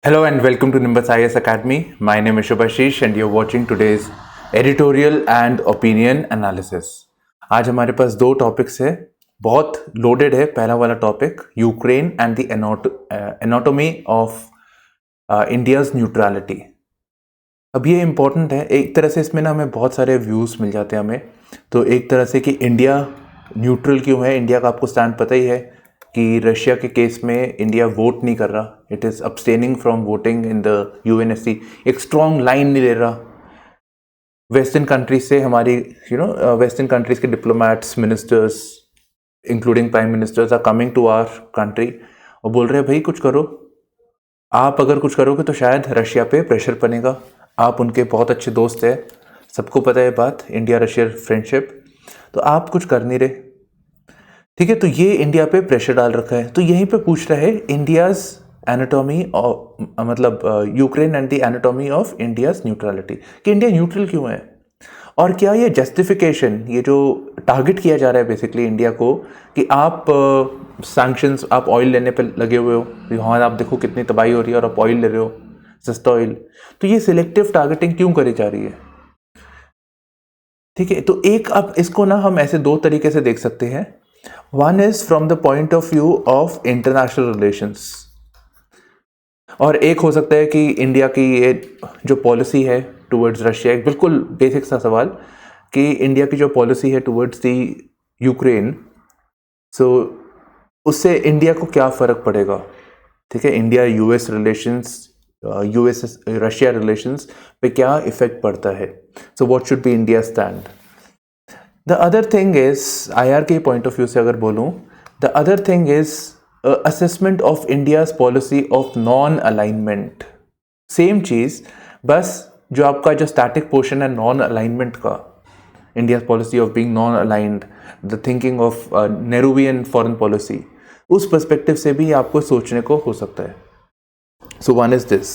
Hello and welcome to Nimbus IS Academy. My name is Shubhashish and you're watching today's editorial and opinion analysis. आज हमारे पास दो topics है, बहुत loaded है. पहला वाला topic Ukraine and the anatomy of India's neutrality. अब ये इम्पोर्टेंट है, एक तरह से इसमें ना हमें बहुत सारे व्यूज़ मिल जाते हैं हमें. तो एक तरह से कि इंडिया न्यूट्रल क्यों है. इंडिया का आपको स्टैंड पता ही है कि रशिया के केस में इंडिया वोट नहीं कर रहा. It is abstaining from voting in the UNSC. एक स्ट्रॉन्ग लाइन नहीं ले रहा वेस्टर्न कंट्रीज से. हमारी वेस्टर्न कंट्रीज के diplomats, ministers including prime ministers are coming to our country और बोल रहे हैं भाई कुछ करो. आप अगर कुछ करोगे तो शायद रशिया पे प्रेशर बनेगा. आप उनके बहुत अच्छे दोस्त हैं, सबको पता है बात, इंडिया रशिया फ्रेंडशिप. तो आप कुछ कर नहीं रहे, ठीक है. तो ये इंडिया पे प्रेशर डाल रखा है. तो यहीं पे पूछ रहा है इंडियाज एनाटॉमी, मतलब Ukraine and the anatomy of India's neutrality, कि इंडिया न्यूट्रल क्यों है. और क्या ये जस्टिफिकेशन, ये जो टारगेट किया जा रहा है बेसिकली इंडिया को कि आप सैंक्शंस, आप ऑयल लेने पे लगे हुए हो, वहाँ आप देखो कितनी तबाही हो रही है और आप ऑयल ले रहे हो, सस्ता ऑयल. तो ये सिलेक्टिव टारगेटिंग क्यों करी जा रही है, ठीक है. तो एक अब इसको ना हम ऐसे दो तरीके से देख सकते हैं. One is from the point of view of international relations, और एक हो सकता है कि इंडिया की ये जो पॉलिसी है टुवर्ड्स रशिया. एक बिल्कुल बेसिक सा सवाल कि इंडिया की जो पॉलिसी है टुवर्ड्स दी यूक्रेन, सो उससे इंडिया को क्या फ़र्क पड़ेगा, ठीक है. India US relations, US Russia relations पे क्या इफेक्ट पड़ता है. So what should be India stand. The other thing is, IR के पॉइंट ऑफ व्यू से अगर बोलूँ, the other thing is assessment of India's policy of non alignment. Same चीज़, बस जो आपका जो स्टैटिक पोर्शन है नॉन अलाइनमेंट का, India's policy of being non aligned, the thinking of Nehruvian foreign policy, उस पर्सपेक्टिव से भी आपको सोचने को हो सकता है. सो वन इज दिस.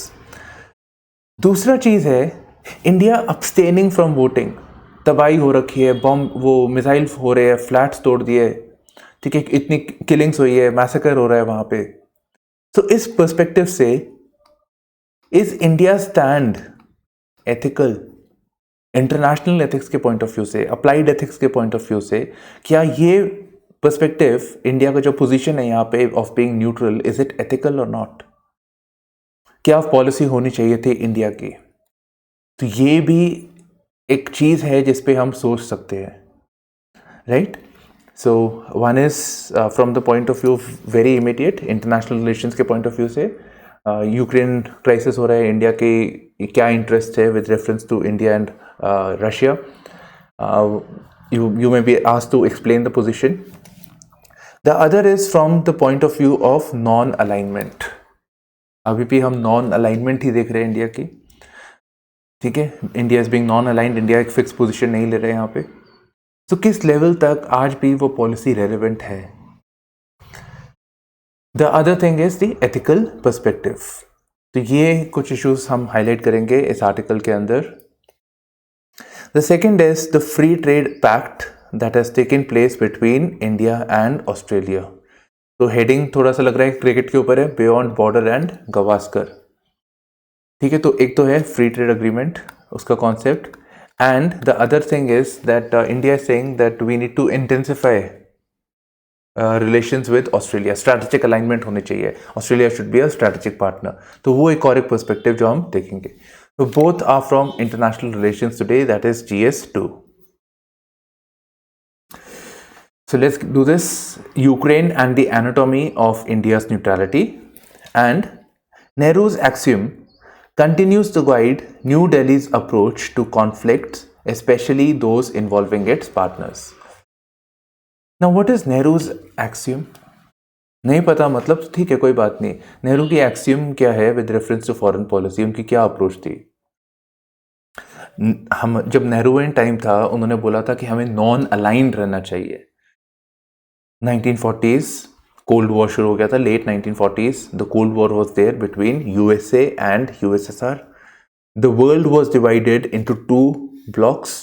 दूसरा चीज़ है इंडिया अब्सटेनिंग फ्रॉम वोटिंग. तबाही हो रखी है, बॉम्ब, वो मिसाइल हो रहे हैं, फ्लैट्स तोड़ दिए, ठीक है, इतनी किलिंग्स हुई है, मैसेकर हो रहा है वहाँ पे. तो इस पर्सपेक्टिव से is India stand ethical, international ethics के पॉइंट ऑफ व्यू से, अप्लाइड एथिक्स के पॉइंट ऑफ व्यू से, क्या ये पर्सपेक्टिव, इंडिया का जो पोजीशन है यहाँ पे of being neutral, is it ethical और नॉट. क्या पॉलिसी होनी चाहिए थी इंडिया की. तो ये भी एक चीज़ है जिस पे हम सोच सकते हैं, right. So one is from the point of view very immediate international relations के पॉइंट ऑफ व्यू से, यूक्रेन क्राइसिस हो रहा है, इंडिया के क्या इंटरेस्ट है with reference to India and Russia. you may be asked to explain the position. The other is from the point of view of non alignment. अभी भी हम नॉन अलाइनमेंट ही देख रहे हैं इंडिया की, ठीक है. India is being non aligned, India एक फिक्स पोजीशन नहीं ले रहे यहाँ पे. तो किस लेवल तक आज भी वो पॉलिसी रेलेवेंट है. The other thing is the ethical perspective. तो ये कुछ इश्यूज हम हाईलाइट करेंगे इस आर्टिकल के अंदर. The second is the free trade pact that has taken place between India and Australia. तो हेडिंग थोड़ा सा लग रहा है क्रिकेट के ऊपर है, बियॉन्ड बॉर्डर एंड गवास्कर, ठीक है. तो एक तो है फ्री ट्रेड अग्रीमेंट, उसका concept, and the other thing is that India is saying that we need to intensify relations with Australia. Strategic alignment होनी चाहिए, Australia should be a strategic partner. तो वो एक और एक पर्सपेक्टिव जो हम देखेंगे. तो both are from international relations today, that is GS2. So let's do this. Ukraine and the anatomy of India's neutrality. And Nehru's axiom continues to guide New Delhi's approach to conflicts, especially those involving its partners. Now what is Nehru's axiom? नहीं पता, मतलब ठीक है कोई बात नहीं. नेहरू की axiom क्या है with reference to foreign policy, उनकी क्या अप्रोच थी. हम जब नेहरूवियन टाइम था, उन्होंने बोला था कि हमें नॉन अलाइंड रहना चाहिए. 1940s कोल्ड वॉर शुरू हो गया था, late 1940s. The cold war was there between USA and USSR. The world was divided into two blocks.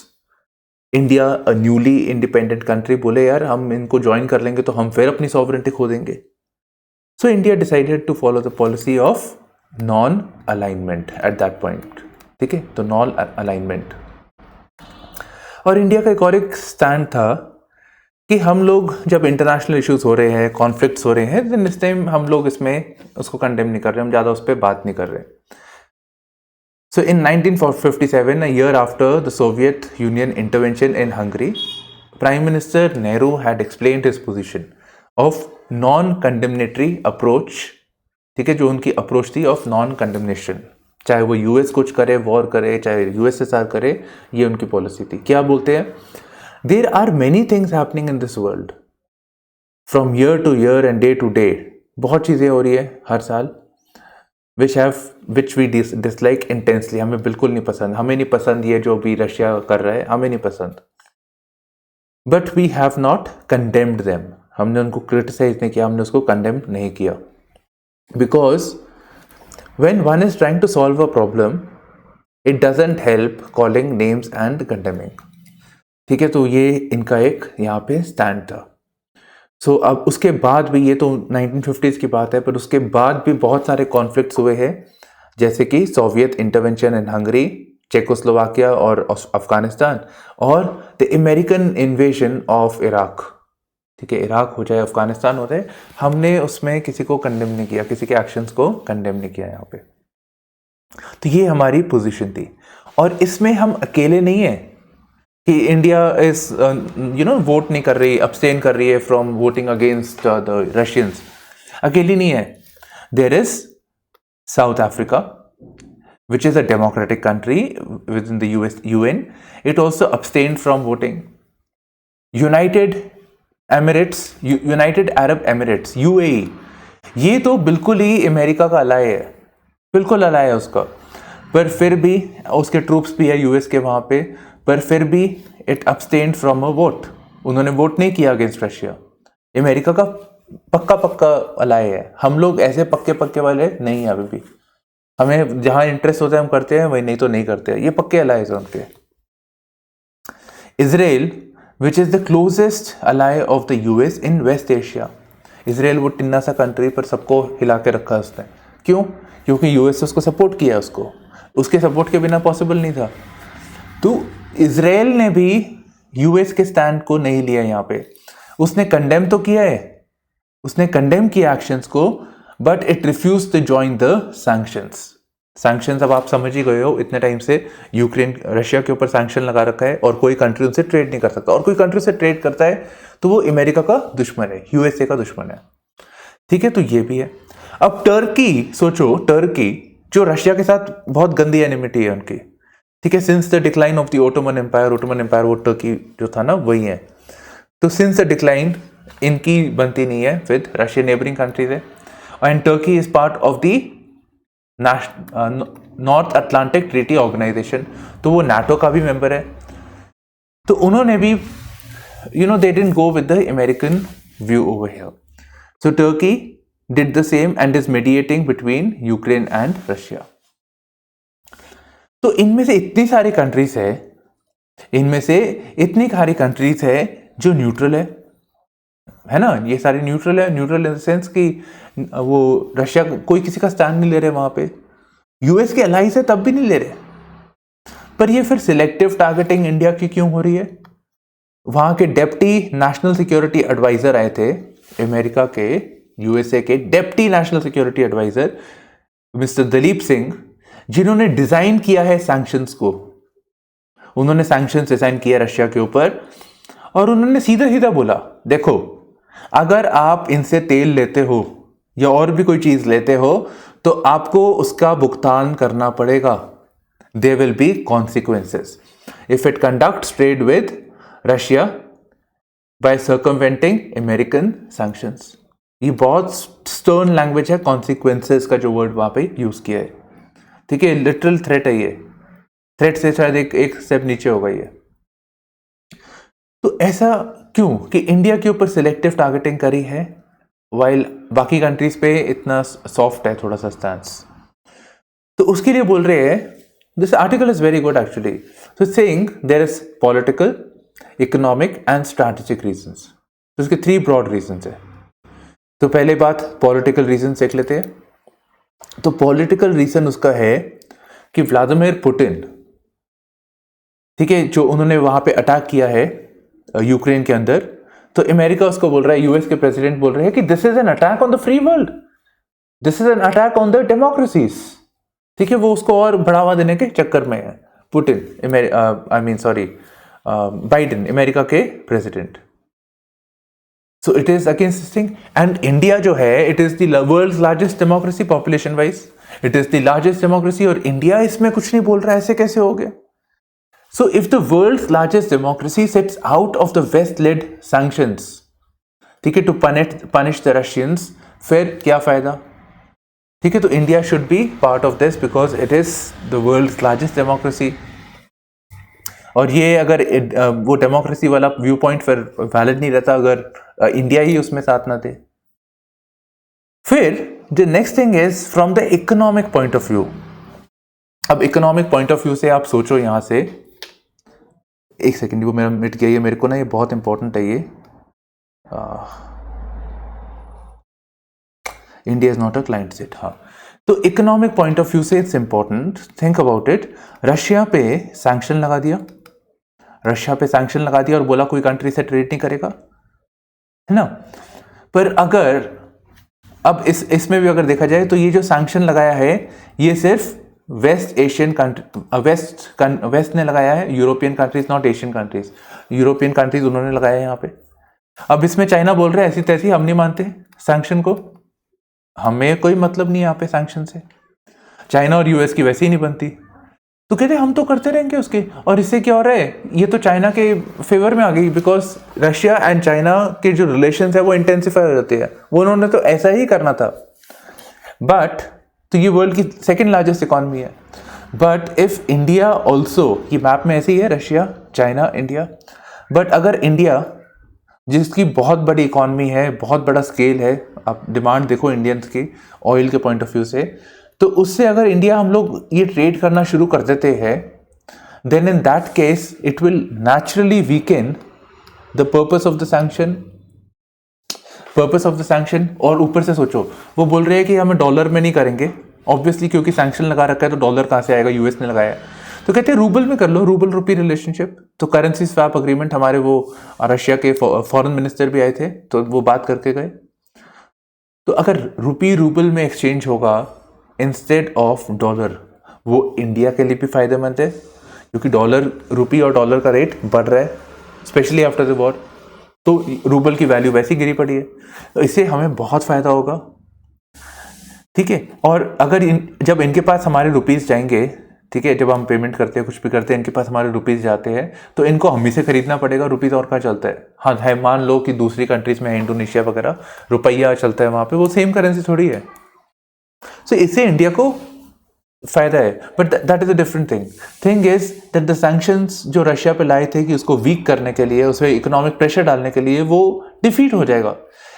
India, a newly independent country, बोले यार हम इनको ज्वाइन कर लेंगे तो हम फिर अपनी सॉवरेंटी खो देंगे. So India decided to follow the policy of non alignment at that point, ठीक है, तो नॉन अलाइनमेंट। और इंडिया का एक और एक स्टैंड था कि हम लोग जब इंटरनेशनल इश्यूज हो रहे हैं, कॉन्फ्लिक्ट्स हो रहे हैं, देन इस टाइम हम लोग इसमें उसको कंडेम नहीं कर रहे, हम ज़्यादा उस पर बात नहीं कर रहे। So in 1957, a year after the Soviet Union intervention in Hungary, Prime Minister Nehru had explained his position of non-condemnatory approach, ठीक है, जो उनकी अप्रोच थी ऑफ नॉन कंडेमनेशन, चाहे वो यूएस कुछ करे, वॉर करे, चाहे यूएसएसआर करे, ये उनकी पॉलिसी थी। क्या बोलते हैं? There are many things happening in this world from year to year and day to day, बहुत चीज़ें हो रही है हर साल, विच वी डिसलाइक इंटेंसली, हमें बिल्कुल नहीं पसंद, हमें नहीं पसंद ये जो भी रशिया कर रहा है, हमें नहीं पसंद, but we have not condemned them, हमने उनको क्रिटिसाइज नहीं किया, हमने उसको कंडेम नहीं किया, because when one is trying to solve a problem, it doesn't help calling names and condemning, ठीक है, तो ये इनका एक यहाँ पे स्टैंड था। सो अब उसके बाद भी, ये तो 1950s की बात है, पर उसके बाद भी बहुत सारे कॉन्फ्लिक्ट्स हुए हैं, जैसे कि सोवियत इंटरवेंशन इन हंगरी, चेकोस्लोवाकिया और अफगानिस्तान, और the American invasion of Iraq, ठीक है, इराक हो जाए, अफगानिस्तान हो जाए, हमने उसमें किसी को कंडेम नहीं किया, किसी के एक्शंस को कंडेम नहीं किया यहाँ पे। तो ये हमारी पोजीशन थी, और इसमें हम अकेले नहीं है कि इंडिया इज वोट नहीं कर रही, अब्सटेन कर रही है from voting against the Russians, अकेली नहीं है। There is South Africa, which is a democratic country within the UN, it also abstained from voting. United Arab Emirates, UAE, ये तो बिल्कुल ही अमेरिका का अलाय है, बिल्कुल अलाय है उसका, पर फिर भी उसके ट्रूप्स भी है यूएस के वहाँ पे, पर फिर भी इट अब्सटेन्ड फ्रॉम अ वोट, उन्होंने वोट नहीं किया अगेंस्ट रशिया। अमेरिका का पक्का अलाय है, हम लोग ऐसे पक्के वाले नहीं है अभी भी, हमें जहाँ इंटरेस्ट होता है हम करते हैं, वही नहीं तो नहीं करते हैं, ये पक्के अलाय हैं उनके। Israel which is the closest ally of the US in West Asia, Israel वो टिन्ना सा कंट्री पर सबको हिला के रखा उसने, क्यों? क्योंकि यूएस उसको सपोर्ट किया, उसके सपोर्ट के बिना पॉसिबल नहीं था। तो इसराइल ने भी यूएस के स्टैंड को नहीं लिया यहाँ पे, उसने कंडेम तो किया है, उसने कंडेम किया एक्शंस को, but it refuse to join the sanctions. अब आप समझ ही गए हो, इतने टाइम से यूक्रेन रशिया के ऊपर सैंक्शन लगा रखा है, और कोई कंट्री उनसे ट्रेड नहीं कर सकता, और कोई कंट्री से ट्रेड करता है तो वो अमेरिका का दुश्मन है, यूएसए का दुश्मन है, ठीक है, तो ये भी है। अब टर्की, सोचो, टर्की जो रशिया के साथ बहुत गंदी एनिमिटी है उनकी, ठीक है, since the decline of the Ottoman empire वो टर्की जो था ना वही है, तो सिंस द डिक्लाइन इनकी बनती नहीं है विद रशियन नेबरिंग कंट्रीज है, and Turkey is part of the North Atlantic Treaty Organisation, तो वो नाटो का भी मेंबर है। तो उन्होंने भी they didn't go with the American view over here, so Turkey did the same and is mediating between Ukraine and Russia. तो इनमें से इतनी सारी कंट्रीज है जो न्यूट्रल है ना, ये सारी न्यूट्रल इन द सेंस कि वो रशिया कोई किसी का स्टैंड नहीं ले रहे, वहां पे यूएस के अलाइज है तब भी नहीं ले रहे, पर ये फिर सिलेक्टिव टारगेटिंग इंडिया की क्यों हो रही है? वहां के डेप्टी नेशनल सिक्योरिटी एडवाइजर आए थे अमेरिका के, यूएसए के deputy national security adviser mister Daleep Singh, जिन्होंने डिजाइन किया है सैंक्शंस को, उन्होंने सैंक्शंस डिजाइन किया रशिया के ऊपर, और उन्होंने सीधा बोला, देखो अगर आप इनसे तेल लेते हो या और भी कोई चीज लेते हो तो आपको उसका भुगतान करना पड़ेगा, there will be consequences if it conducts trade with Russia by circumventing American sanctions. ये बहुत स्टर्न लैंग्वेज है, कॉन्सिक्वेंसेस का जो वर्ड वहां पे यूज किया है, ठीक है, लिटरल थ्रेट है, ये थ्रेट से शायद एक स्टेप नीचे होगा ये। तो ऐसा क्यों कि इंडिया के ऊपर सिलेक्टिव टारगेटिंग करी है, वाइल बाकी कंट्रीज पे इतना सॉफ्ट है थोड़ा सा स्टैंस। तो उसके लिए बोल रहे हैं, this article is very good actually, so saying there is political, economic and strategic reasons. तो इसके 3 ब्रॉड रीजंस है। तो पहले बात पॉलिटिकल रीजंस देख लेते हैं। तो पॉलिटिकल रीजन उसका है कि व्लादिमीर पुतिन, ठीक है, जो उन्होंने वहां पे अटैक किया है यूक्रेन के अंदर, तो अमेरिका उसको बोल रहा है, यूएस के प्रेसिडेंट बोल रहे हैं कि this is an attack on the free world, this is an attack on the democracies. ठीक है, वो उसको और बढ़ावा देने के चक्कर में है Putin, I mean sorry Biden, America के president. So it is against this thing. And India जो है, it is the world's largest democracy population wise, it is the largest democracy, और इंडिया इसमें कुछ नहीं बोल रहा है, ऐसे कैसे हो गया? So if the world's largest democracy sets out of the West-led sanctions, ठीक है, to punish the Russians, फिर क्या फायदा? ठीक है, तो India should be part of this because it is the world's largest democracy. और ये अगर वो डेमोक्रेसी वाला व्यू पॉइंट फिर वैलिड नहीं रहता अगर इंडिया ही उसमें साथ ना दे। फिर the next thing is from the economic point of view. अब इकोनॉमिक पॉइंट ऑफ व्यू से आप सोचो, यहां से एक सेकेंड, वो मेरा मिट गया, ये मेरे को ना ये बहुत इंपॉर्टेंट है ये। India is not a client set. हाँ, तो इकोनॉमिक पॉइंट ऑफ व्यू से it's important, think about it. Russia पे सैंक्शन लगा दिया, रशिया पे सैंक्शन लगा दिया और बोला कोई कंट्री से ट्रेड नहीं करेगा, है ना। पर अगर अब इसमें भी अगर देखा जाए तो ये जो सैंक्शन लगाया है ये सिर्फ वेस्ट एशियन कंट्री, वेस्ट ने लगाया है, European countries, not Asian countries, European countries उन्होंने लगाया है यहाँ पे। अब इसमें चाइना बोल रहे हैं ऐसी तैसी, हम नहीं मानते सैंक्शन को, हमें कोई मतलब नहीं यहाँ पे सैंक्शन से, चाइना और यूएस की वैसे ही नहीं बनती, तो कहते हम तो करते रहेंगे उसके। और इससे क्या हो रहा है, ये तो चाइना के फेवर में आ गई, बिकॉज रशिया एंड चाइना के जो रिलेशन है वो इंटेंसिफाई हो जाते हैं, वो उन्होंने तो ऐसा ही करना था। बट तो ये वर्ल्ड की सेकेंड लार्जेस्ट इकॉनमी है, बट इफ इंडिया ऑल्सो, ये मैप में ऐसे ही है, रशिया, चाइना, इंडिया, बट अगर इंडिया जिसकी बहुत बड़ी इकॉनमी है, बहुत बड़ा स्केल है, आप डिमांड देखो इंडियंस की ऑयल के पॉइंट ऑफ व्यू से, तो उससे अगर इंडिया हम लोग ये ट्रेड करना शुरू कर देते हैं, then in that case it will naturally weaken the purpose of the sanction, purpose of the sanction. और ऊपर से सोचो, वो बोल रहे हैं कि हम डॉलर में नहीं करेंगे, ऑब्वियसली क्योंकि सैंक्शन लगा रखा है तो डॉलर कहाँ से आएगा, यूएस ने लगाया है, तो कहते हैं रूबल में कर लो, रूबल रुपी रिलेशनशिप। तो करेंसी स्वैप अग्रीमेंट, हमारे वो रशिया के फॉरेन मिनिस्टर भी आए थे तो वो बात करके गए। तो अगर रुपी रूबल में एक्सचेंज होगा इंस्टेड ऑफ डॉलर, वो इंडिया के लिए भी फायदेमंद है, क्योंकि डॉलर, रुपी और डॉलर का रेट बढ़ रहा है, स्पेशली आफ्टर द वॉर, तो रूबल की वैल्यू वैसे ही गिरी पड़ी है, तो इससे हमें बहुत फायदा होगा। ठीक है, और अगर जब इनके पास हमारे रुपीस जाएंगे, ठीक है, जब हम पेमेंट करते हैं, कुछ भी करते हैं, इनके पास हमारे रुपीस जाते हैं, तो इनको हम ही से खरीदना पड़ेगा, रुपीस और कहाँ चलता है। हाँ है, मान लो कि दूसरी कंट्रीज में, इंडोनेशिया वगैरह, रुपया चलता है वहां पे, वो सेम करेंसी थोड़ी है। सो इससे इंडिया को फायदा है, but that is a different thing is that the sanctions जो रशिया पे लाए थे कि उसको वीक करने के लिए, उसमें इकोनॉमिक प्रेशर डालने के लिए, वो डिफीट हो जाएगा।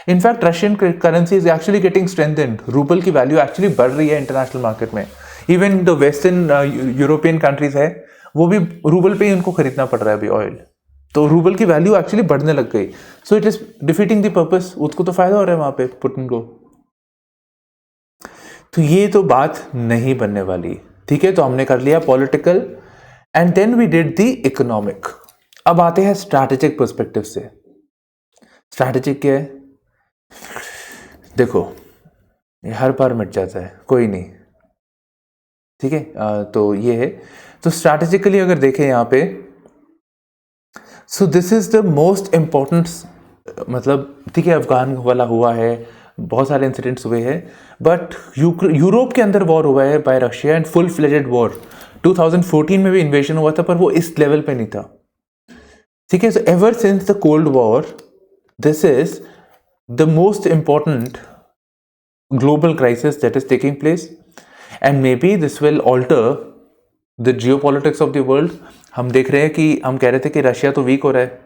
In fact Russian currency is actually getting strengthened, rouble की वैल्यू एक्चुअली बढ़ रही है इंटरनेशनल मार्केट में। Even the western European countries है, वो भी रूबल पे ही उनको खरीदना पड़ रहा है अभी ऑयल, तो रूबल की वैल्यू एक्चुअली बढ़ने लग गई। सो it is defeating the purpose, उसको तो फायदा हो रहा है वहां पे पुतिन को। तो ये तो बात नहीं बनने वाली। ठीक है, तो हमने कर लिया political and then we did the economic. अब आते हैं स्ट्रैटेजिक पर्सपेक्टिव से। स्ट्रैटेजिक क्या है? देखो, ये हर बार मिट जाता है, कोई नहीं, ठीक है। तो ये है, तो स्ट्रैटेजिकली अगर देखें यहाँ पे, सो this is the most important, मतलब ठीक है, अफगान वाला हुआ है, बहुत सारे इंसिडेंट्स हुए हैं, बट यूरोप के अंदर वॉर हुआ है bye Russia and full fledged war. 2014 में भी इन्वेजन हुआ था, पर वो इस लेवल पे नहीं था। ठीक है, so ever since the cold war this is the most important global crisis that is taking place, and maybe this will alter the geopolitics of the world. हम देख रहे हैं कि हम कह रहे थे कि रशिया तो वीक हो रहा है,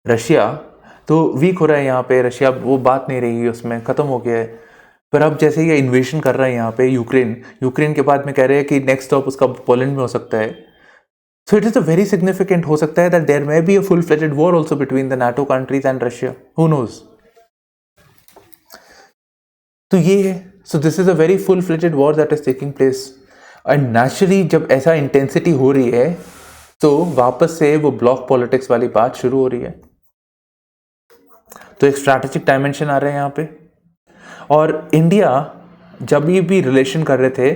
रशिया तो वीक हो रहा है यहाँ पे, रशिया वो बात नहीं रही, उसमें खत्म हो गया है। पर अब जैसे ये इन्वेशन कर रहा है यहाँ पे यूक्रेन के बाद में कह रहे हैं कि नेक्स्ट स्टॉप उसका पोलैंड में हो सकता है। So it is a very significant, हो सकता है that there may be a full fledged war also between the NATO countries and Russia, who knows. तो ये है so this is a very full fledged war that is taking place, and naturally जब ऐसा intensity हो रही है तो वापस से वो ब्लॉक पॉलिटिक्स वाली बात शुरू हो रही है। तो एक स्ट्रैटेजिक डायमेंशन आ रहे हैं यहाँ पे। और इंडिया जब भी रिलेशन कर रहे थे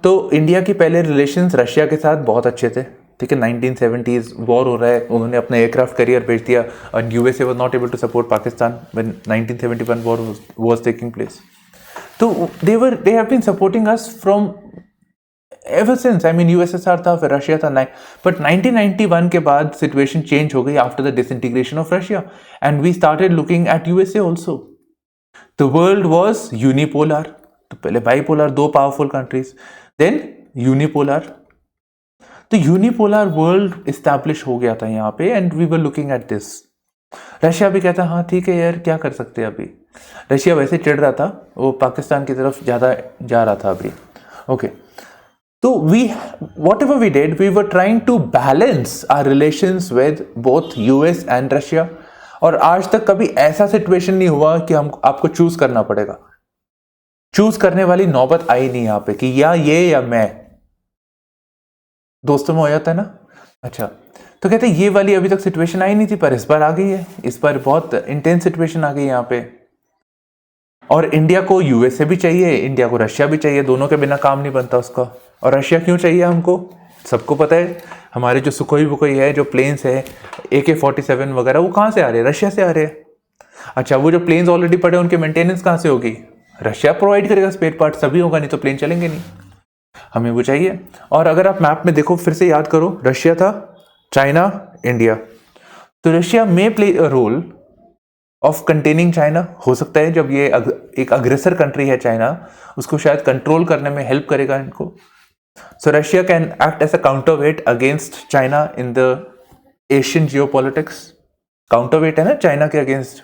तो इंडिया की पहले रिलेशंस रशिया के साथ बहुत अच्छे थे, ठीक है। 1970s वॉर हो रहा है, उन्होंने अपना एयरक्राफ्ट कैरियर भेज दिया और USA was not able to support Pakistan when 1971 war was taking place. तो they have been supporting us from ever since. I mean USSR था, फिर रशिया था, बट 1991 के बाद सिचुएशन चेंज हो गई after the disintegration of Russia and we started looking at USA also. The world was unipolar, तो पहले bipolar, दो पावरफुल कंट्रीज, देन यूनिपोलर। तो यूनिपोलर वर्ल्ड इस्टेब्लिश हो गया था यहाँ पे and we were looking at this. Russia भी कहता हाँ ठीक है यार, क्या कर सकते हैं अभी। रशिया वैसे चिढ़ रहा था, वो पाकिस्तान की तरफ ज़्यादा जा रहा था अभी। ओके, तो whatever we did, we were trying to balance our relations with both US and Russia. और आज तक कभी ऐसा सिचुएशन नहीं हुआ कि हम आपको चूज करना पड़ेगा। चूज करने वाली नौबत आई नहीं यहाँ पे कि या ये या मैं। दोस्तों में हो जाता है ना। अच्छा, तो कहते हैं ये वाली अभी तक सिचुएशन आई नहीं थी, पर इस बार आ गई है। इस बार बहुत इंटेंस सिचुएशन आ गई यहाँ पे। और इंडिया को यूएसए भी चाहिए, इंडिया को रशिया भी चाहिए, दोनों के बिना काम नहीं बनता उसका। और रशिया क्यों चाहिए हमको, सबको पता है। हमारे जो सुखोई बुकोई है, जो प्लेन्स है AK-47 वगैरह, वो कहाँ से आ रहे हैं, रशिया से आ रहे हैं। अच्छा, वो जो प्लेन्स ऑलरेडी पड़े उनके मेंटेनेंस कहाँ से होगी, रशिया प्रोवाइड करेगा स्पेयर पार्ट, सभी होगा, नहीं तो प्लेन चलेंगे नहीं, हमें वो चाहिए। और अगर आप मैप में देखो, फिर से याद करो, रशिया था, चाइना, इंडिया। तो रशिया में play a role of containing China. हो सकता है जब ये एक अग्रेसर कंट्री है चाइना, उसको शायद कंट्रोल करने में हेल्प करेगा इनको। So Russia can act as a counterweight against China in the Asian geopolitics. Counterweight है ना चाइना के अगेंस्ट।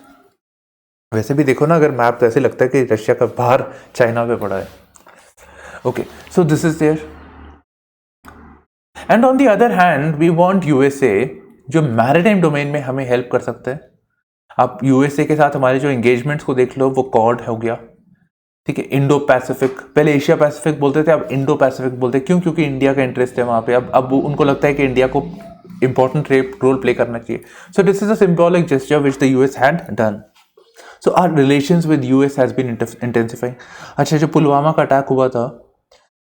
वैसे भी देखो ना, अगर मैप तो ऐसे लगता है कि रशिया का भार चाइना पे पड़ा है। Okay, so this is there. And on the other hand we want USA, जो मैरिटाइम डोमेन में हमें हेल्प कर सकता है। आप यूएसए के साथ हमारे जो एंगेजमेंट्स को देख लो, वो क्वाड हो गया, ठीक है। इंडो पैसिफिक, पहले एशिया पैसिफिक बोलते थे, अब इंडो पैसिफिक बोलते हैं। क्यों? क्योंकि इंडिया का इंटरेस्ट है वहां पे। अब उनको लगता है कि इंडिया को इंपॉर्टेंट रोल प्ले करना चाहिए। So this is a symbolic gesture which the US had done. So our relations with US has been intensifying. अच्छा, जो पुलवामा का अटैक हुआ था,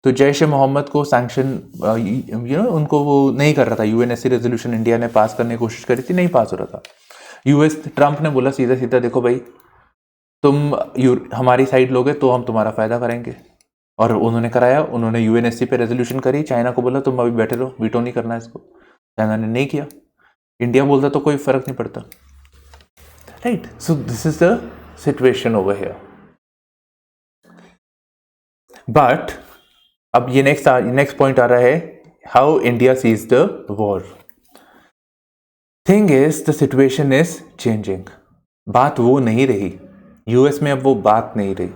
तो जैश ए मोहम्मद को सैंक्शन उनको वो नहीं कर रहा था। यूएनएससी रेजोल्यूशन इंडिया ने पास करने की कोशिश करी थी, नहीं पास हो रहा था। यूएस ट्रंप ने बोला सीधा सीधा, देखो भाई, तुम हमारी साइड लोगे तो हम तुम्हारा फायदा करेंगे। और उन्होंने कराया, उन्होंने यूएनएससी पे रेजोल्यूशन करी। चाइना को बोला तुम अभी बैठे रहो, वीटो नहीं करना इसको। चाइना ने नहीं किया। इंडिया बोलता तो कोई फर्क नहीं पड़ता, right. So this is the situation over here. But अब ये नेक्स्ट पॉइंट आ रहा है, how India sees the war. Thing is, the situation is changing. बात वो नहीं रही, यूएस में अब वो बात नहीं रही,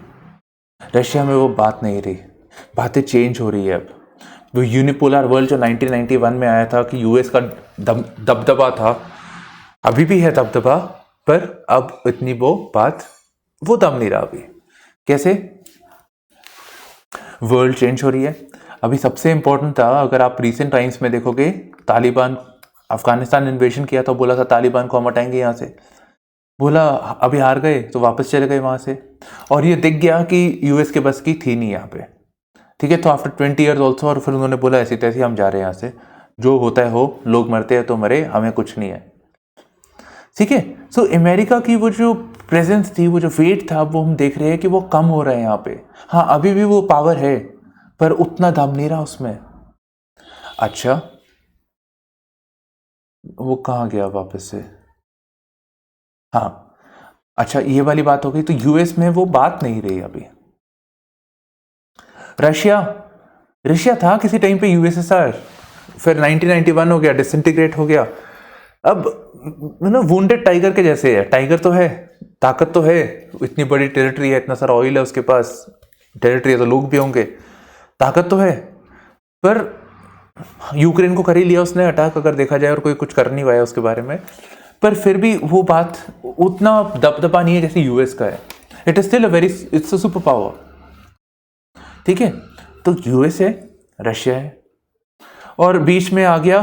रशिया में वो बात नहीं रही, बातें चेंज हो रही है। अब वो यूनिपोलर वर्ल्ड जो 1991 में आया था कि यूएस का दबदबा था, अभी भी है दबदबा, पर अब इतनी वो दम नहीं रहा अभी। कैसे? वर्ल्ड चेंज हो रही है। अभी सबसे इंपॉर्टेंट था, अगर आप रिसेंट टाइम्स में देखोगे, तालिबान अफगानिस्तान इन्वेजन किया था, बोला था तालिबान को हम हटाएंगे यहाँ से, बोला अभी हार गए तो वापस चले गए वहाँ से। और ये दिख गया कि यूएस के बस की थी नहीं यहाँ पे, ठीक है। तो आफ्टर 20 ईयर्स ऑल्सो, और फिर उन्होंने बोला ऐसी तैसी हम जा रहे हैं यहाँ से, जो होता है हो, लोग मरते हैं तो मरे, हमें कुछ नहीं है, ठीक है। सो अमेरिका की वो जो प्रेजेंस थी, वो जो वेट था, वो हम देख रहे हैं कि वो कम हो रहा है यहाँ पे। हाँ, अभी भी वो पावर है, पर उतना दम नहीं रहा उसमें। अच्छा, वो कहाँ गया वापस से? हाँ, अच्छा, ये वाली बात हो गई। तो यूएस में वो बात नहीं रही अभी। रशिया था किसी टाइम पे यूएसएसआर, फिर 1991 हो गया, डिसइंटीग्रेट हो गया। अब ना वुंडेड टाइगर के जैसे है। टाइगर तो है, ताकत तो है, इतनी बड़ी टेरिटरी है, इतना सारा ऑयल है उसके पास, टेरिटरी है तो लोग भी होंगे, ताकत तो है, पर यूक्रेन को कर ही लिया उसने अटैक, अगर देखा जाए, और कोई कुछ कर नहीं पाया उसके बारे में। पर फिर भी वो बात उतना दबदबा नहीं है जैसे यूएस का है। It is still it's a super power. ठीक है, तो यूएस है, रशिया है, और बीच में आ गया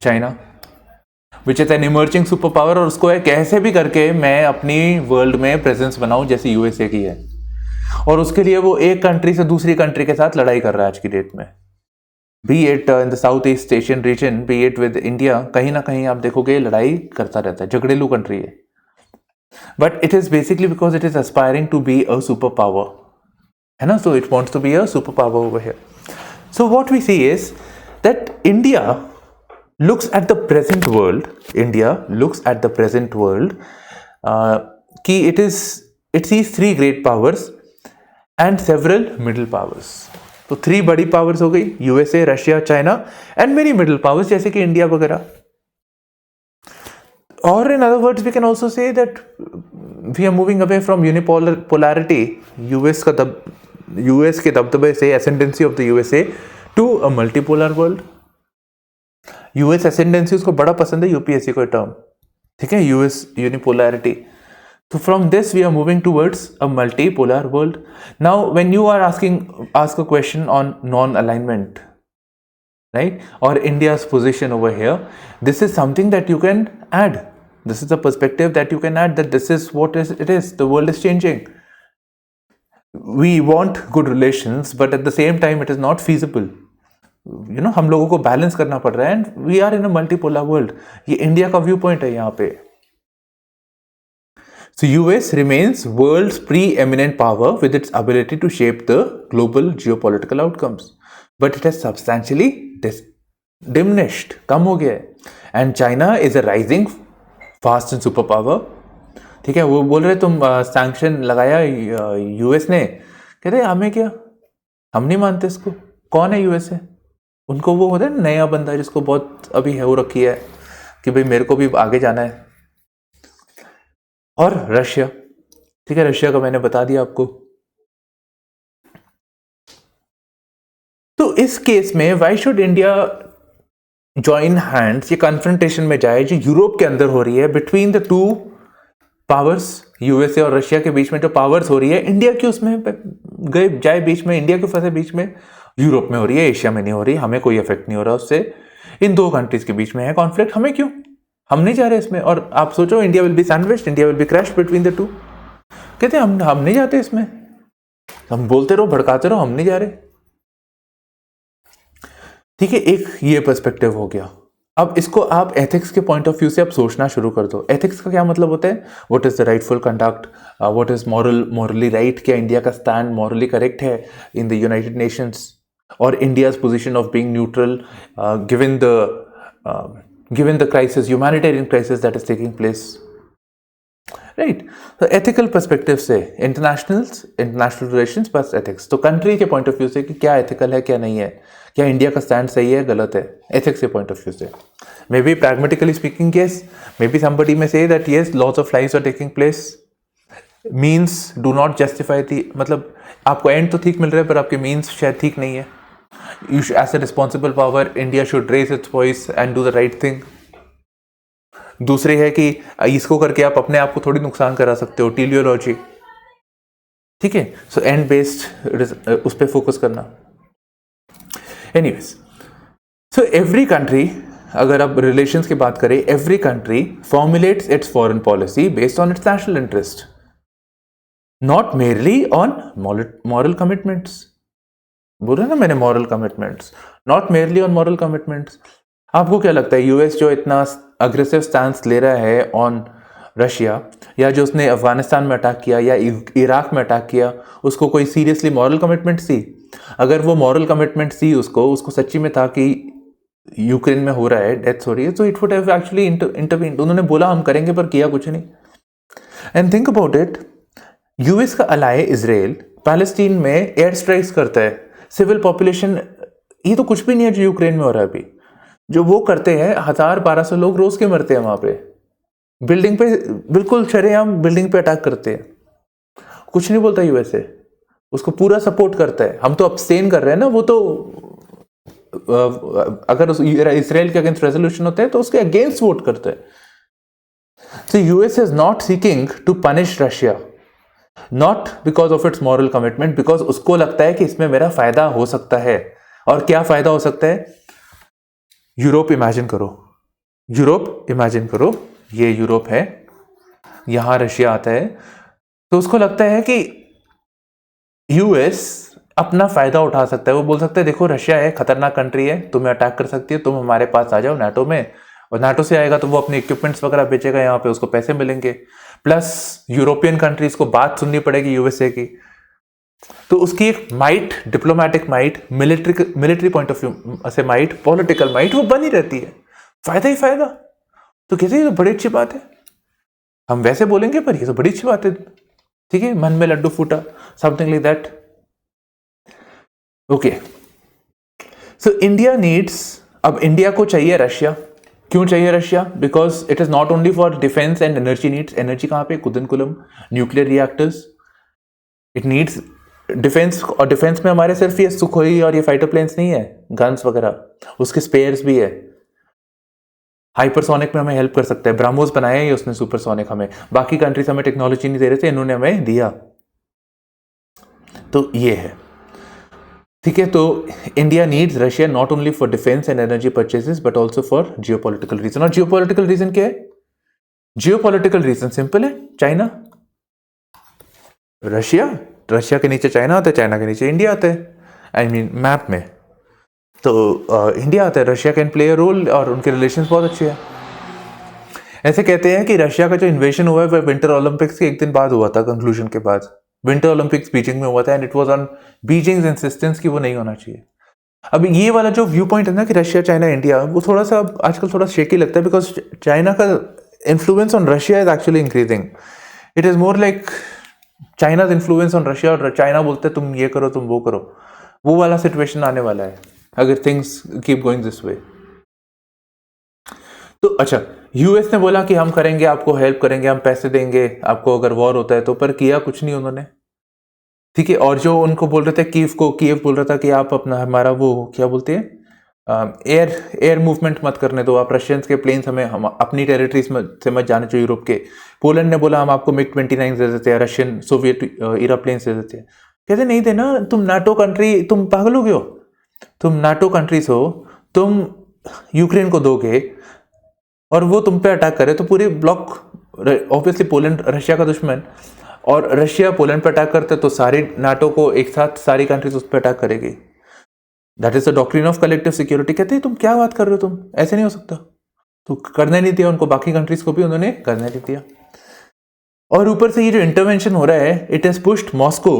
China which is an emerging super power, और उसको है कैसे भी करके मैं अपनी वर्ल्ड में प्रेजेंस बनाऊं जैसे यूएसए की है, और उसके लिए वो एक कंट्री से दूसरी कंट्री के साथ लड़ाई कर रहा है आज की डेट में, be it in the South East Asian region, be it with India, कहीं ना कहीं आप देखोगे लड़ाई करता रहता है, झगड़ेलू कंट्री है, but it is basically because it is aspiring to be a super power, है ना, so it wants to be a super power over here. So what we see is that India looks at the present world. India looks at the present world. कि it sees three great powers and several middle powers. तो 3 बड़ी powers हो गई, USA, Russia, China, and many middle powers जैसे कि India वगैरह. Or in other words, we can also say that we are moving away from unipolarity. US के दबदबे से, ascendancy of the USA to a multipolar world. US ascendancy उसको बड़ा पसंद है, UPSC को टर्म, ठीक है, US unipolarity. So from this we are moving towards a multipolar world. Now when you are ask a question on non-alignment, right, or India's position over here, this is something that you can add. This is a perspective that you can add, that this is what it is. The world is changing. We want good relations, but at the same time it is not feasible. You know, हम लोगों को balance करना पड़ रहा है, and we are in a multipolar world. ये India का view point है यहाँ पे. So US remains world's preeminent power with its ability to shape the global geopolitical outcomes, but it has substantially diminished, कम हो गया है. And China is a rising fast and super power. ठीक है, वो बोल रहे तुम सैंक्शन लगाया यूएस ने, कहते हमें क्या, हम नहीं मानते इसको. कौन है यूएस है? उनको वो होता है नया बंदा जिसको बहुत अभी है वो रखी है कि भाई मेरे को भी आगे जाना है. और रशिया, ठीक है, रशिया का मैंने बता दिया आपको. तो इस केस में why should India join hands, ये कन्फ्रंटेशन में जाए जो यूरोप के अंदर हो रही है between the two powers, USA और रशिया के बीच में जो पावर्स हो रही है, इंडिया की उसमें गए जाए बीच में, इंडिया के फंसे बीच में, यूरोप में हो रही है, एशिया में नहीं हो रही, हमें कोई इफेक्ट नहीं हो रहा उससे. इन दो कंट्रीज के बीच में है कॉन्फ्लिक्ट, हमें क्यों, हम नहीं जा रहे इसमें. और आप सोचो India will be sandwiched, India will be crashed between the two. कहते हैं हम नहीं जाते इसमें, हम बोलते रहो, भड़काते रहो, हम नहीं जा रहे. ठीक है, एक ये पर्सपेक्टिव हो गया. अब इसको आप एथिक्स के पॉइंट ऑफ व्यू से आप सोचना शुरू कर दो. एथिक्स का क्या मतलब होता है? What is the rightful conduct, what is morally right, क्या इंडिया का स्टैंड मॉरली करेक्ट है इन द यूनाइटेड नेशंस, और India's position of being neutral given the crisis, humanitarian crisis that is taking place, right? So ethical perspective से international relations plus ethics. तो country के point of view से कि क्या ethical है क्या नहीं है, क्या इंडिया का stand सही है गलत है, ethics के point of view से. Maybe pragmatically speaking, yes. Maybe somebody may say that yes, lots of lives are taking place. Means do not justify the, मतलब आपको end तो ठीक मिल रहा है पर आपके means शायद ठीक नहीं है. You should, as a responsible power, India should raise its voice and do the right thing. दूसरी है कि इसको करके आप अपने आप को थोड़ी नुकसान करा सकते हो, टीलियोलॉजी, ठीक है. सो एंड बेस्ड उस पर फोकस करना. एनीवेज, सो एवरी कंट्री, अगर आप रिलेशंस की बात करें, every country formulates it's foreign policy based on it's national interest, not merely on moral commitments. बोल रहे ना मैंने, moral commitments, not merely on moral commitments. आपको क्या लगता है यूएस जो इतना अग्रेसिव स्टैंस ले रहा है ऑन रशिया, या जो उसने अफगानिस्तान में अटैक किया या इराक में अटैक किया, उसको कोई सीरियसली मॉरल कमिटमेंट थी? अगर वो मॉरल कमिटमेंट थी उसको सच्ची में था कि यूक्रेन में हो रहा है, डेथ्स हो रही है, तो it would have actually intervened. उन्होंने बोला हम करेंगे पर किया कुछ नहीं. And think about it, US का अलाय इजराइल पैलेस्टीन में एयर स्ट्राइक्स करता है, सिविल पॉपुलेशन, ये तो कुछ भी नहीं है जो यूक्रेन में हो रहा है अभी. जो वो करते हैं 1000-1200 लोग रोज के मरते हैं वहां पे, बिल्डिंग पे बिल्कुल शरेआम बिल्डिंग पे अटैक करते हैं, कुछ नहीं बोलता यूएसए, उसको पूरा सपोर्ट करता है. हम तो अब्स्टेन कर रहे हैं ना, वो तो अगर इसराइल के अगेंस्ट रेजोल्यूशन होते हैं तो उसके अगेंस्ट वोट करते हैं. So US is not seeking to punish Russia, not because of its moral commitment, because उसको लगता है कि इसमें मेरा फायदा हो सकता है। और क्या फायदा हो सकता है? यूरोप इमेजिन करो, यूरोप इमेजिन करो, ये यूरोप है, यहां रशिया आता है, तो उसको लगता है कि यूएस अपना फायदा उठा सकता है। वो बोल सकता है देखो रशिया है, खतरनाक कंट्री है, तुम्हें अटैक कर सकती है, तुम हमारे पास आ जाओ नाटो में, और नाटो से आएगा तो वो अपने इक्विपमेंट्स वगैरह बेचेगा यहाँ पे, उसको पैसे मिलेंगे, प्लस यूरोपियन कंट्रीज को बात सुननी पड़ेगी यूएसए की। तो उसकी एक might, diplomatic might, military point of view से माइट, पॉलिटिकल माइट वो बनी रहती है, फायदा ही फायदा। तो कहते हैं बड़ी अच्छी बात है, हम वैसे बोलेंगे पर ये तो बड़ी अच्छी बात है, ठीक है, मन में लड्डू फूटा, something like that. Okay, so India needs, अब इंडिया को चाहिए रशिया। क्यों चाहिए Russia? Because it is not only for defence and energy needs. Energy कहां पे? Kudankulam nuclear reactors. It needs defence, और डिफेंस में हमारे सिर्फ ये सुखोई और ये फाइटर प्लेन्स नहीं है, गन्स वगैरह, उसके स्पेयर्स भी है। हाइपरसोनिक में हमें हेल्प कर सकता है, ब्राह्मोस बनाया ही उसने सुपरसोनिक, हमें बाकी कंट्रीज हमें टेक्नोलॉजी नहीं दे रहे थे, इन्होंने हमें दिया। तो ये है, ठीक है। तो India needs Russia not only for defence and energy purchases but also for geopolitical reason. और जियोपॉलिटिकल रीजन क्या है? जियोपॉलिटिकल रीजन सिंपल है, चाइना, रशिया, रशिया के नीचे चाइना आता है, चाइना के नीचे इंडिया आता है, आई मीन मैप में तो इंडिया आता है। Russia can play a role और उनके रिलेशंस बहुत अच्छे हैं। ऐसे कहते हैं कि रशिया का जो इन्वेशन हुआ है वह विंटर ओलंपिक्स के एक दिन बाद हुआ था, कंक्लूजन के बाद। विंटर ओलंपिक्स बीजिंग में हुआ था and it was on Beijing's insistence कि वो नहीं होना चाहिए। अब ये वाला जो व्यू पॉइंट है ना कि रशिया, चाइना, इंडिया, वो थोड़ा सा आजकल थोड़ा शेकी लगता है, बिकॉज चाइना का influence on Russia is actually increasing. It is more like China's influence on Russia, और चाइना बोलते हैं तुम ये करो, तुम वो करो। वो वाला सिचुएशन आने वाला है अगर things keep going this way. तो अच्छा, यूएस ने बोला कि हम करेंगे, आपको हेल्प करेंगे, हम पैसे देंगे आपको अगर वॉर होता है तो, पर किया कुछ नहीं उन्होंने, ठीक है। और जो उनको बोल रहे थे कीव बोल रहा था कि आप अपना, हमारा वो क्या बोलते हैं, एयर मूवमेंट मत करने दो आप, रशियंस के प्लेन्स हमें, हम अपनी टेरिटरीज में से मत जाने चाहिए यूरोप के। पोलैंड ने बोला हम आपको मिग-29 दे देते हैं, रशियन सोवियत इरा प्लेन्स दे देते हैं। कहते नहीं देना, तुम नाटो कंट्री, तुम पागल हो गए हो, तुम नाटो कंट्रीज हो, तुम यूक्रेन को दोगे और वो तुम पे अटैक करे तो पूरे ब्लॉक, ऑब्वियसली पोलैंड रशिया का दुश्मन, और रशिया पोलैंड पे अटैक करते तो सारी नाटो को एक साथ सारी कंट्रीज उस पर अटैक करेगी। That is the doctrine of collective security. कहते हैं तुम क्या बात कर रहे हो, तुम ऐसे नहीं हो सकता। तो करने नहीं दिया उनको, बाकी कंट्रीज को भी उन्होंने करने नहीं दिया। और ऊपर से ये जो इंटरवेंशन हो रहा है, it has pushed Moscow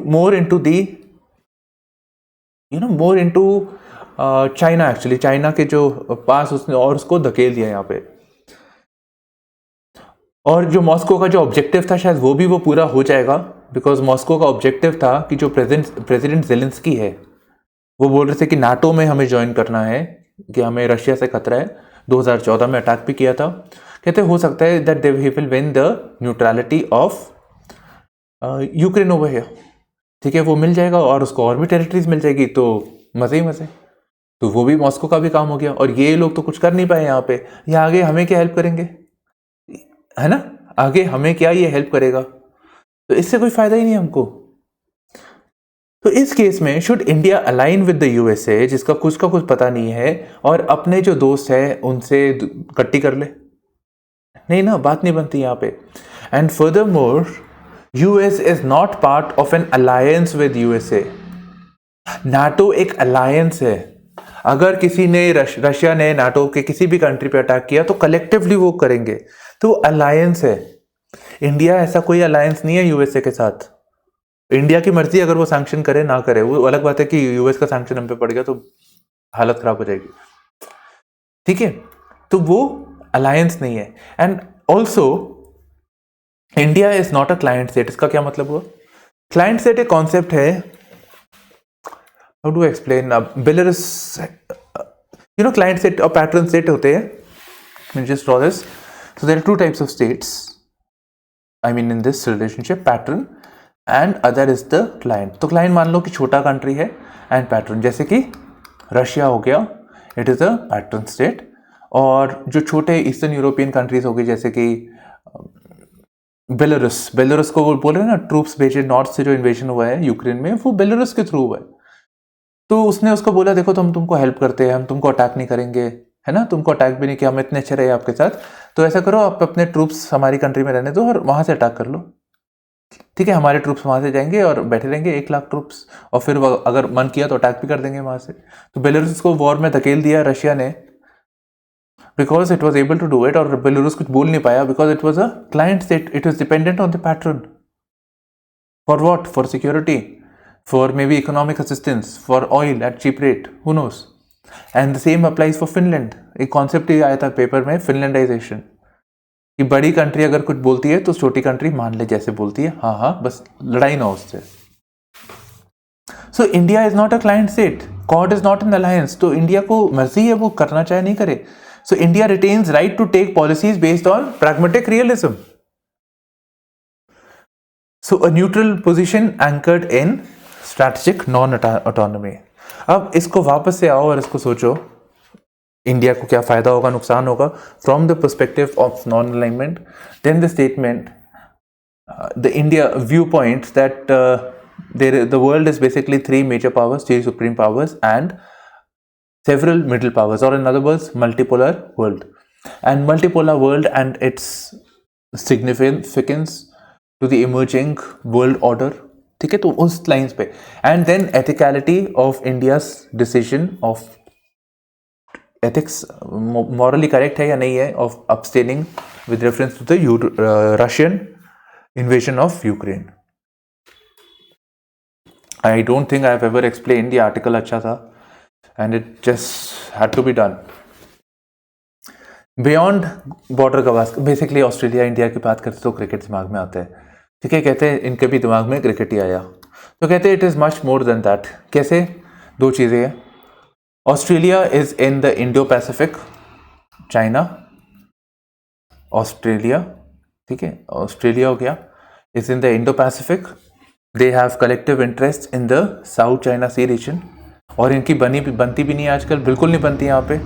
more into the more into China. Actually China के जो पास उसने और उसको धकेल दिया यहाँ पे। और जो मॉस्को का जो ऑब्जेक्टिव था शायद वो पूरा हो जाएगा, बिकॉज मॉस्को का ऑब्जेक्टिव था कि जो प्रेसिडेंट जेलेंस्की है वो बोल रहे थे कि नाटो में हमें ज्वाइन करना है, कि हमें रशिया से खतरा है। 2014 में अटैक भी किया था। कहते हो सकता है that they will win the neutrality of Ukraine over here, ठीक है, वो मिल जाएगा और उसको और भी टेरिटरीज मिल जाएगी, तो मजे ही मजे। तो वो भी मॉस्को का भी काम हो गया। और ये लोग तो कुछ कर नहीं पाए यहाँ पे, ये आगे हमें क्या हेल्प करेंगे, है ना, आगे हमें क्या ये हेल्प करेगा, तो इससे कोई फायदा ही नहीं हमको। तो इस केस में should India align with the USA, जिसका कुछ का कुछ पता नहीं है, और अपने जो दोस्त है उनसे कट्टी कर ले? नहीं ना, बात नहीं बनती यहाँ पे। And further more, US is not part of N alliance with USA. NATO एक अलायंस है। अगर किसी ने रशिया ने नाटो के किसी भी कंट्री पे अटैक किया तो कलेक्टिवली वो करेंगे, तो अलायंस है। इंडिया ऐसा कोई अलायंस नहीं है यूएसए के साथ। इंडिया की मर्जी, अगर वो सैंक्शन करे ना करे वो अलग बात है, कि यूएस का सैंक्शन हम पे पड़ गया तो हालत खराब हो जाएगी, ठीक है। तो वो अलायंस नहीं है। And also India is not a client state. इसका क्या मतलब हुआ? क्लाइंट स्टेट एक कॉन्सेप्ट है, how do explain, Belarus, client state और पैटर्न स्टेट होते हैं। Just draw this. So there are two types of states, I mean in this relationship, pattern and other is the client. तो client मान लो कि छोटा कंट्री है, एंड पैटर्न जैसे कि रशिया हो गया, it is a pattern state. और जो छोटे ईस्टर्न यूरोपियन कंट्रीज हो गई, जैसे कि बेलारूस को वो बोल रहे हैं ना, ट्रूप्स भेजे नॉर्थ से, जो इन्वेजन हुआ है यूक्रेन में वो बेलारूस के थ्रू हुआ है। तो उसने उसको बोला देखो तो हम तुमको हेल्प करते हैं, हम तुमको अटैक नहीं करेंगे, है ना, तुमको अटैक भी नहीं किया, हम इतने अच्छे रहे आपके साथ, तो ऐसा करो आप अपने ट्रूप्स हमारी कंट्री में रहने दो और वहां से अटैक कर लो। ठीक है, हमारे ट्रूप्स वहां से जाएंगे और बैठे रहेंगे 1 लाख ट्रूप्स, और फिर अगर मन किया तो अटैक भी कर देंगे वहां से। तो बेलारूस को वॉर में धकेल दिया रशिया ने, because it was able to do it, और बेलारूस कुछ बोल नहीं पाया because it was a client state, it was dependent on the patron. For what? For security, for maybe economic assistance, for oil at cheap rate, who knows. And the same applies for Finland. एक concept ही आया था paper में, फिनलैंडाइजेशन, कि बड़ी country अगर कुछ बोलती है तो छोटी कंट्री मान ले जैसे बोलती है, हाँ हाँ, बस लड़ाई ना हो उससे। So India is not a client state, quad is not an alliance, तो इंडिया को मर्जी है वो करना चाहे नहीं करे। So India retains right to take policies based on pragmatic realism. So a neutral position anchored in strategic non-autonomy. अब इसको वापस से आओ और इसको सोचो, इंडिया को क्या फायदा होगा, नुकसान होगा from the perspective of non alignment. Then the statement, the India view point that the world is basically 3 major powers, 3 supreme powers and several middle powers, or in other words multipolar world. And multipolar world and its significance to the emerging world order, ठीक है, तो उस lines पे। And then ethicality of India's decision of ethics, morally correct है या नहीं है, of abstaining with reference to the Russian invasion of Ukraine. I don't think I have ever explained, the article अच्छा था and it just had to be done. Beyond border Gavaskar, basically Australia India की बात करते तो cricket दिमाग में आता है, ठीक है, कहते हैं इनके भी दिमाग में क्रिकेट ही आया, तो कहते हैं it is much more than that. कैसे? 2 चीज़ें हैं, Australia is in the Indo Pacific, China, Australia, ठीक है, ऑस्ट्रेलिया हो गया, is in the Indo Pacific, they have collective interest in the South China Sea region, और इनकी बनती भी नहीं है आजकल, बिल्कुल नहीं बनती यहाँ पे,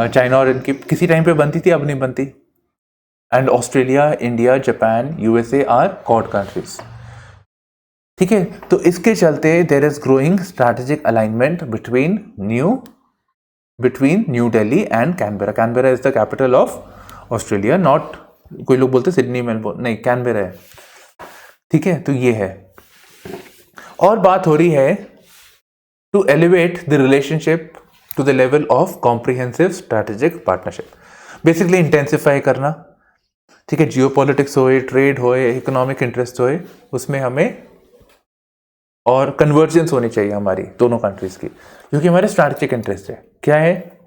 चाइना और इनकी किसी टाइम पे बनती थी, अब नहीं बनती। And Australia, India, Japan, USA are quad countries, ठीक है, तो इसके चलते there is growing strategic alignment between New Delhi and Canberra. Canberra is the capital of Australia, not, कोई लोग बोलते सिडनी, मेलबोर्न, नहीं, कैनबेरा है, ठीक है, तो ये है। और बात हो रही है to elevate the relationship to the level of comprehensive strategic partnership, basically intensify करना, ठीक है, जियोपॉलिटिक्स होए, ट्रेड होए, इकोनॉमिक इंटरेस्ट होए, उसमें हमें और कन्वर्जेंस होनी चाहिए हमारी दोनों कंट्रीज की, क्योंकि हमारे स्ट्रैटेजिक इंटरेस्ट है। क्या है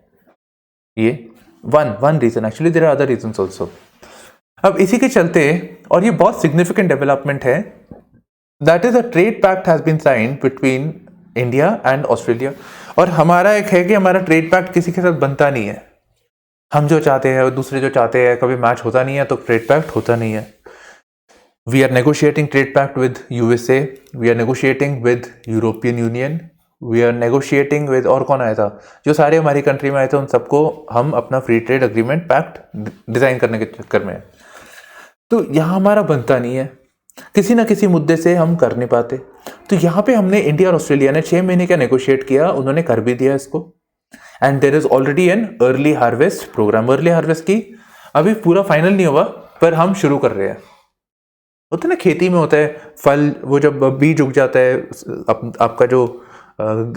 ये? One reason, actually there are other reasons also. अब इसी के चलते, और ये बहुत सिग्निफिकेंट डेवलपमेंट है, that is a trade pact has been signed between India and Australia. और हमारा एक है कि हमारा ट्रेड पैक्ट किसी के साथ बनता नहीं है, हम जो चाहते हैं और दूसरे जो चाहते हैं कभी मैच होता नहीं है, तो ट्रेड पैक्ट होता नहीं है। We are negotiating trade pact with USA, we are negotiating with European Union, we are negotiating with, और कौन आया था, जो सारे हमारी कंट्री में आए थे, उन सबको हम अपना free trade agreement pact design करने के चक्कर में है। तो यहाँ हमारा बनता नहीं है, किसी ना किसी मुद्दे से हम कर नहीं पाते। तो यहाँ पे हमने, इंडिया और ऑस्ट्रेलिया ने 6 महीने का नेगोशिएट किया, उन्होंने कर भी दिया इसको। And there is already an early harvest programme. Early harvest की अभी पूरा फाइनल नहीं हुआ, पर हम शुरू कर रहे हैं। होता है ना, खेती में होता है, फल, वो जब बीज उग जाता है, आपका जो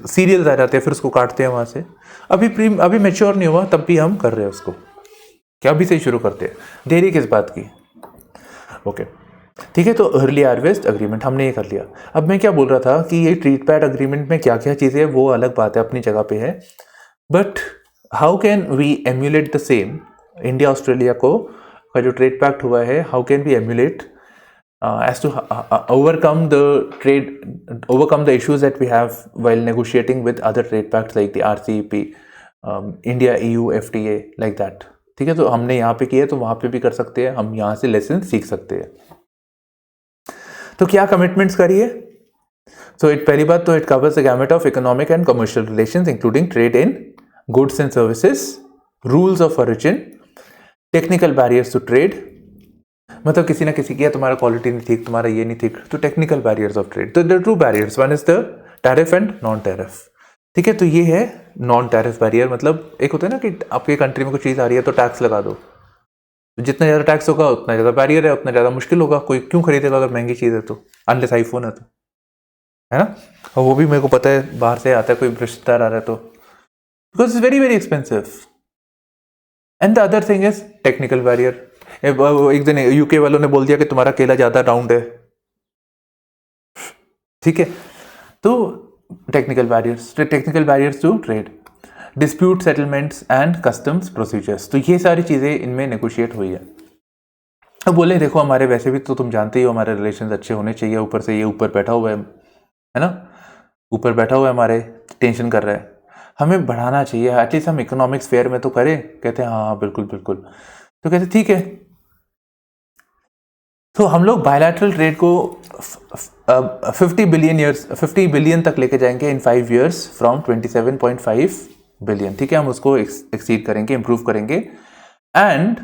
सीरियल्स आ जाते हैं, फिर उसको काटते हैं वहां से, अभी मेच्योर नहीं हुआ, तब भी हम कर रहे हैं उसको, क्या अभी से ही शुरू करते हैं, देरी किस बात की। ओके, ठीक है, तो अर्ली हार्वेस्ट अग्रीमेंट हमने ये कर लिया। अब मैं क्या बोल रहा था कि ये ट्रेड पैक्ट अग्रीमेंट में क्या क्या चीज़ें हैं, वो अलग बात है, अपनी जगह पे है, but how can we emulate the same, India Australia को का जो ट्रेड पैक्ट हुआ है, how can we emulate as to overcome the issues that we have while negotiating with other trade pacts like the RCEP, India EU FTA, like that, ठीक है, तो हमने यहाँ पे किया, तो वहाँ पे भी कर सकते हैं, हम यहाँ से लेसन सीख सकते हैं। तो क्या कमिटमेंट्स करिए? सो पहली बात तो it covers the gamut of economic and commercial relations including trade in goods and services, rules of origin, technical barriers to trade, मतलब किसी ना किसी की, तुम्हारा क्वालिटी नहीं ठीक, तुम्हारा ये नहीं ठीक, तो टेक्निकल बैरियर्स ऑफ ट्रेड। तो there are two barriers, one is the tariff and non tariff. ठीक है, तो ये है नॉन टैरिफ बैरियर। मतलब एक होता है ना कि आपके कंट्री में कोई चीज़ आ रही है तो टैक्स लगा दो, तो जितना ज़्यादा टैक्स होगा उतना ज़्यादा बैरियर है, उतना ज़्यादा मुश्किल होगा, कोई क्यों खरीदेगा अगर महंगी चीज़ है तो, अनलेस आईफोन है तो, है ना। और वो भी मेरे को पता है बाहर से आता है, कोई रिश्तेदार आ रहा है तो, because it's very very expensive. And the other thing is technical barrier. एक दिन यूके वालों ने बोल दिया कि तुम्हारा केला ज़्यादा राउंड है, ठीक है, तो technical barriers to trade, dispute settlements and customs procedures. तो ये सारी चीज़ें इनमें नेगोशिएट हुई है। अब बोले देखो हमारे वैसे भी तो तुम जानते ही हो हमारे रिलेशंस अच्छे होने चाहिए, ऊपर से ये ऊपर बैठा हुआ है ना, ऊपर बैठा हुआ है हमारे, टेंशन कर रहा है, हमें बढ़ाना चाहिए, एटलीस्ट हम इकोनॉमिक्स फेयर में तो करें। कहते हैं हाँ बिल्कुल बिल्कुल। तो कहते ठीक है, तो हम लोग बायलैटरल ट्रेड को 50 बिलियन तक लेके जाएंगे इन 5 years फ्रॉम 27.5 बिलियन। ठीक है, हम उसको एक्सीड करेंगे, इंप्रूव करेंगे। एंड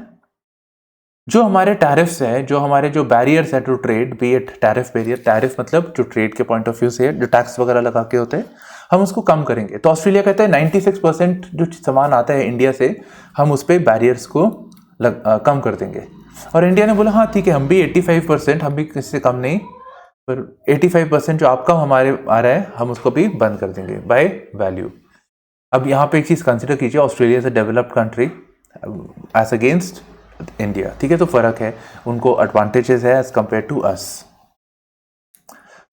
जो हमारे टैरिफ्स है, जो हमारे जो बैरियर्स है to trade, be it tariff barrier, tariff मतलब जो ट्रेड के पॉइंट ऑफ व्यू से जो टैक्स वगैरह लगा के होते हैं, हम उसको कम करेंगे। तो ऑस्ट्रेलिया कहता है 96% जो सामान आता है इंडिया से, हम उस पर बैरियर्स को कम कर देंगे। और इंडिया ने बोला हाँ ठीक है, हम भी 85%, हम भी इससे कम नहीं, पर 85% जो आपका हमारे आ रहा है हम उसको भी बंद कर देंगे बाय वैल्यू। अब यहाँ पे एक चीज़ कंसिडर कीजिए, Australia is a developed country as against India. ठीक है, तो फर्क है, उनको एडवांटेजेस है एज कंपेयर टू अस।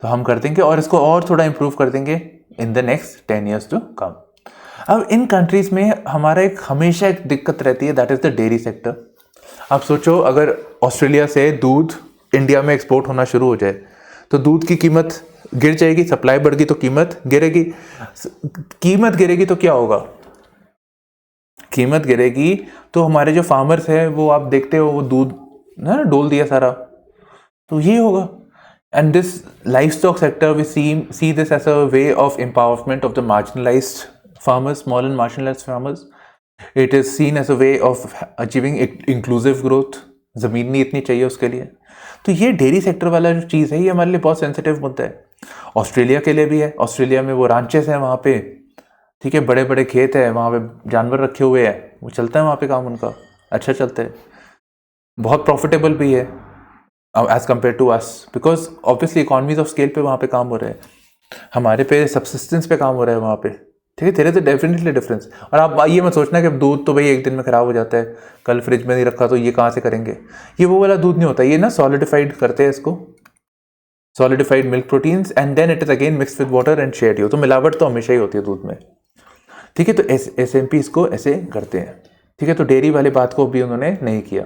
तो हम कर देंगे और इसको और थोड़ा इंप्रूव कर देंगे in the next 10 years to come. अब इन कंट्रीज में हमारा एक हमेशा एक दिक्कत रहती है, that is the dairy sector. आप सोचो अगर ऑस्ट्रेलिया से दूध इंडिया में एक्सपोर्ट होना शुरू हो जाए तो दूध की कीमत गिर जाएगी, सप्लाई बढ़ गई तो कीमत गिरेगी, कीमत गिरेगी तो क्या होगा, कीमत गिरेगी तो हमारे जो फार्मर्स हैं वो आप देखते हो वो दूध ना डोल दिया सारा, तो ये होगा। And this livestock sector we see this as a way of empowerment of the marginalised farmers, small and marginalised farmers. It is seen as a way of achieving inclusive growth. ज़मीन नहीं इतनी चाहिए उसके लिए। तो ये डेयरी सेक्टर वाला जो चीज़ है ये हमारे लिए बहुत सेंसिटिव मुद्दा है, ऑस्ट्रेलिया के लिए भी है। ऑस्ट्रेलिया में वो रांचेस हैं वहाँ पे, ठीक है, बड़े बड़े खेत है, वहाँ पे जानवर रखे हुए हैं, वो चलता है वहाँ पे काम उनका, अच्छा चलता है, बहुत प्रॉफिटेबल भी है as compared to us, because obviously economies of scale पे वहाँ पे काम हो रहा है, हमारे पे सब्सिस्टेंस पे काम हो रहा है वहाँ पे। ठीक है, तेरे तो डेफिनेटली डिफरेंस। और आप ये मत सोचना कि दूध तो भाई एक दिन में ख़राब हो जाता है, कल फ्रिज में नहीं रखा तो ये कहाँ से करेंगे, ये वो वाला दूध नहीं होता, ये ना सॉलिडिफाइड करते हैं इसको, solidified milk proteins, and then it is again mix with water and shared. तो मिलावट तो हमेशा ही होती है दूध में। ठीक है, तो SMP इसको ऐसे करते हैं। ठीक है, तो डेयरी वाली बात को भी उन्होंने नहीं किया,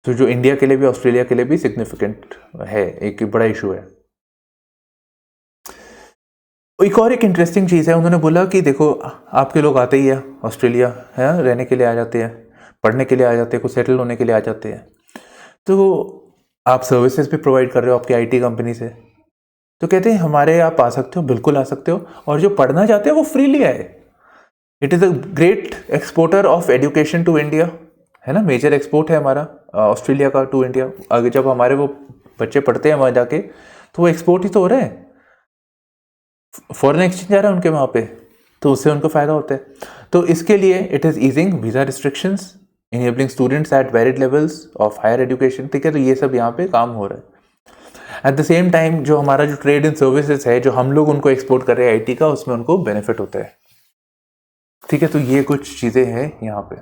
तो जो इंडिया के लिए भी ऑस्ट्रेलिया के लिए भी सिग्निफिकेंट है, एक बड़ा इशू है। एक और एक इंटरेस्टिंग चीज़ है, उन्होंने बोला कि देखो आपके लोग आते ही है ऑस्ट्रेलिया, है रहने के लिए आ जाते हैं, पढ़ने के लिए आ जाते हैं, कुछ सेटल होने के लिए आ जाते हैं, तो आप सर्विसेज भी प्रोवाइड कर रहे हो आपकी IT कंपनी से, तो कहते हैं हमारे आप आ सकते हो, बिल्कुल आ सकते हो, और जो पढ़ना चाहते हैं वो फ्रीली आए। It is a great exporter of education to India, है ना, मेजर एक्सपोर्ट है हमारा ऑस्ट्रेलिया का टू इंडिया। आगे जब हमारे वो बच्चे पढ़ते हैं वहाँ जाके तो वो एक्सपोर्ट ही तो हो रहे हैं, फॉरेन एक्सचेंज आ रहा है उनके वहाँ पे, तो उससे उनको फ़ायदा होता है। तो इसके लिए it is easing visa restrictions, enabling students at varied levels of higher education. ठीक है, तो ये सब यहाँ पे काम हो रहा है। एट द सेम टाइम जो हमारा जो ट्रेड इन सर्विसेज है, जो हम लोग उनको एक्सपोर्ट कर रहे हैं IT का, उसमें उनको बेनिफिट होता है। ठीक है, तो ये कुछ चीज़ें हैं यहाँ पे।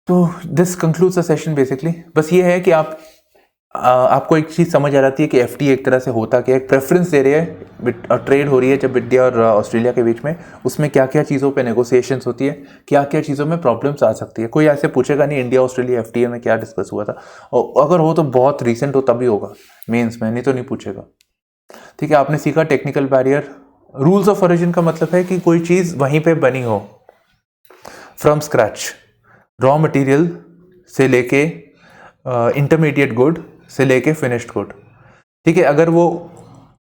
तो this concludes the session basically. बस ये है कि आपको एक चीज़ समझ आ जाती है कि FTA एक तरह से होता क्या है, एक प्रेफरेंस दे रही है, ट्रेड हो रही है जब इंडिया और ऑस्ट्रेलिया के बीच में, उसमें क्या क्या चीज़ों पे नेगोशिएशंस होती है, क्या क्या चीज़ों में प्रॉब्लम्स आ सकती है। कोई ऐसे पूछेगा नहीं इंडिया ऑस्ट्रेलिया FTA में क्या डिस्कस हुआ था, और अगर हो तो बहुत रिसेंट हो तभी होगा मेंस में, नहीं तो नहीं पूछेगा। ठीक है, आपने सीखा technical barrier. Rules of origin का मतलब है कि कोई चीज़ वहीं पे बनी हो फ्रॉम स्क्रैच, रॉ मटेरियल से लेके इंटरमीडिएट गुड से लेके फिनिश्ड गुड। ठीक है, अगर वो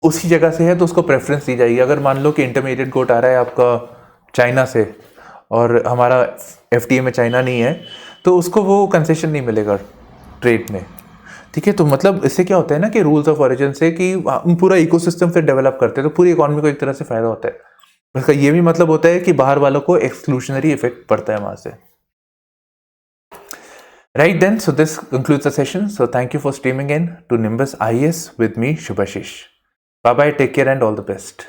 उसी जगह से है तो उसको प्रेफरेंस दी जाएगी। अगर मान लो कि इंटरमीडिएट गुड आ रहा है आपका चाइना से और हमारा FTA में चाइना नहीं है, तो उसको वो कंसेशन नहीं मिलेगा। ट्रेड में, ठीक है। तो मतलब इससे क्या होता है ना कि रूल्स ऑफ ओरिजिन से कि पूरा इकोसिस्टम फिर डेवलप करते हैं, तो पूरी इकोनॉमी को एक तरह से फायदा होता है। इसका ये भी मतलब होता है कि बाहर वालों को एक्सक्लूशनरी इफेक्ट पड़ता है वहां से। Right then, so this concludes the session. So thank you for streaming in to Nimbus IAS with me, Shubhashish. Bye bye, take care and all the best.